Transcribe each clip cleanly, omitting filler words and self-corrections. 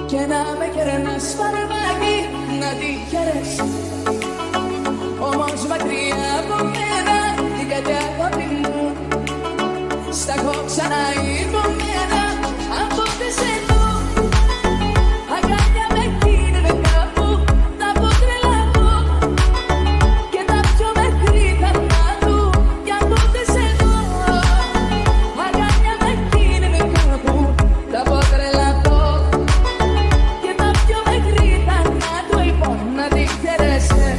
Και να με κερνάς φαρμάκι, να τη χαίρεσαι. Όμως μακριά από μένα, την κάτι αγάπη μου. Στα έχω ξαναϋπομένα, από πότε σε δω. Αγκάλια με γίνονται κάπου, τα πω τρελαθώ. Και τα πιο μέχρι θανά του, κι από πότε σε δω. Αγκάλια με γίνονται κάπου, τα πω τρελαθώ. Και τα πιο μέχρι θανά του, λοιπόν να τη χαίρεσαι.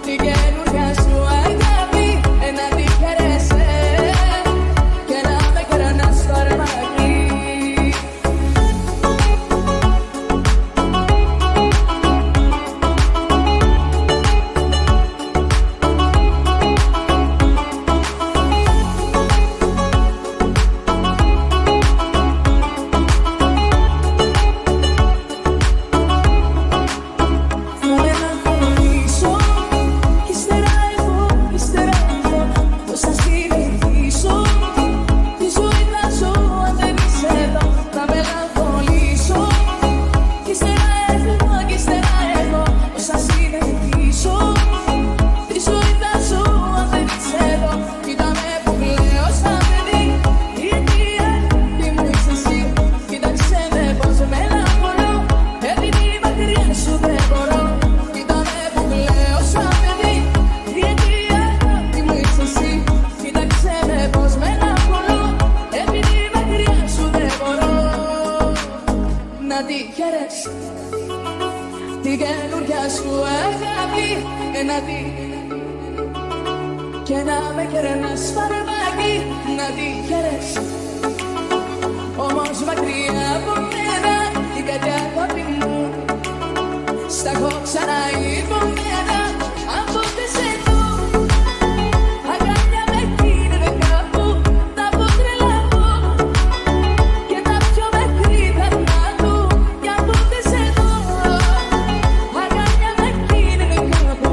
Την καινούρια σου αγάπη, να τη χαίρεσαι. Και να με κερνάς φαρμάκι. Θα μελαγχολήσω κι ύστερα εγώ πώς θα συνεχίσω. Τη ζωή θα ζω αν δεν είσαι εδώ. Θα μελαγχολήσω κι ύστερα εγώ πώς θα συνεχίσω. Τη ζωή θα ζω αν δεν είσαι εδώ. Κοίτα με που κλαίω σαν παιδί. Η αιτία τι μου είσαι εσύ. Κοίταξε με πως μελαγχολώ, επειδή μακριά σου δεν μπορώ. Κοίτα με που κλαίω σαν παιδί. Η αιτία τι μου είσαι εσύ. Κοίταξε με πως μελαγχολώ, επειδή μακριά σου δεν μπορώ. Να τη χαίρεσαι την καινούρια σου αγάπη, να τη. Και να με κερνάς φαρμάκι, να τη χαίρεσαι. Όμως μακριά από μένα, την κάτι αγάπη μου. Στα έχω ξαναϋπομένα, από πότε σε δω. Αγκάλια με γίνονται κάπου, τα πω τρελαθώ. Και τα πιο μέχρι θανά του, κι από πότε σε δω. Αγκάλια με γίνονται κάπου,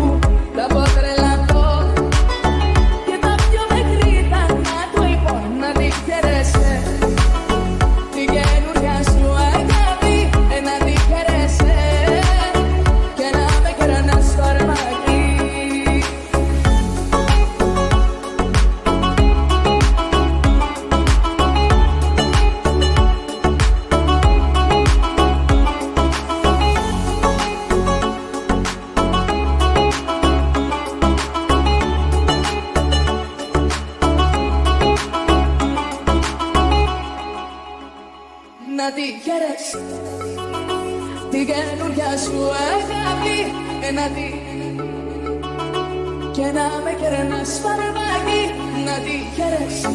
τα πω τρελαθώ. Και τα πιο μέχρι θανά του, λοιπόν να τη χαίρεσαι. Την καινούρια σου αγάπη, να τη χαίρεσαι. Και να με κερνάς φαρμάκι. Να τη χαίρεσαι την καινούρια σου αγάπη, να τη. Και να με κερνάς φαρμάκι, να τη χαίρεσαι.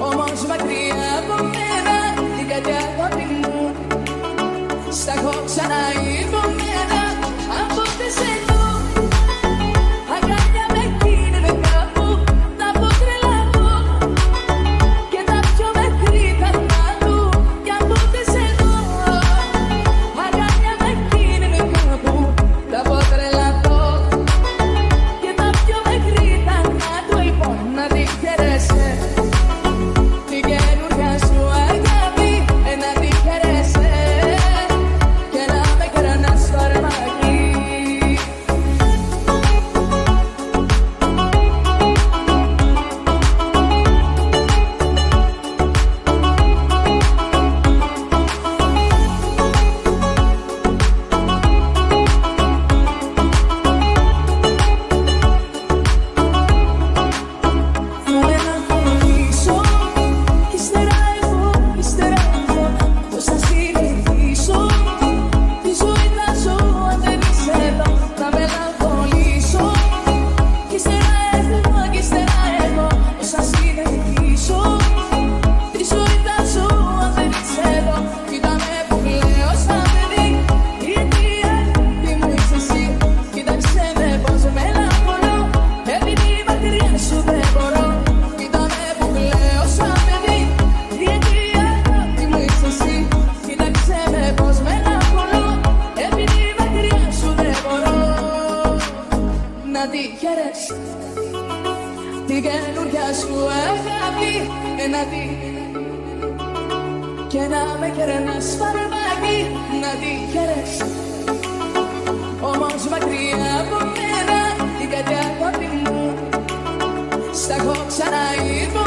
Όμως μακριά από μένα, την κάτι αγάπη μου. Στα έχω ξαναϋπομένα, από πότε σε δω. Αγκάλια με γίνονται κάπου, τα πω τρελαθώ. Και τα πιο μέχρι θανά του, κι από πότε σε δω. Αγκάλια με γίνονται κάπου, τα πω τρελαθώ. Και τα πιο μέχρι θανά του, λοιπόν να τη χαίρεσαι. Την καινούρια σου αγάπη, να τη χαίρεσαι. Και να με κερνάς φαρμάκι. Θα μελαγχολήσω κι ύστερα εγώ πώς θα συνεχίσω. Τη ζωή θα ζω αν δεν είσαι εδώ. Θα μελαγχολήσω κι ύστερα εγώ πώς θα συνεχίσω. Τη ζωή θα ζω αν δεν είσαι εδώ. Κοίτα με που κλαίω σαν παιδί. Η αιτία τι μου είσαι εσύ. Κοίταξε με πως μελαγχολώ, επειδή μακριά σου δεν μπορώ. Κοίτα με που κλαίω σαν παιδί. Η αιτία τι μου είσαι εσύ. Κοίταξε με πως μελαγχολώ, επειδή μακριά σου δεν μπορώ. Να τη χαίρεσαι την καινούρια σου αγάπη, να τη. Και να με κερνάς φαρμάκι να τύχερες. Όμως μακριά από μένα την κάτι αγάπη μου. Σ' έχω ξαναείδω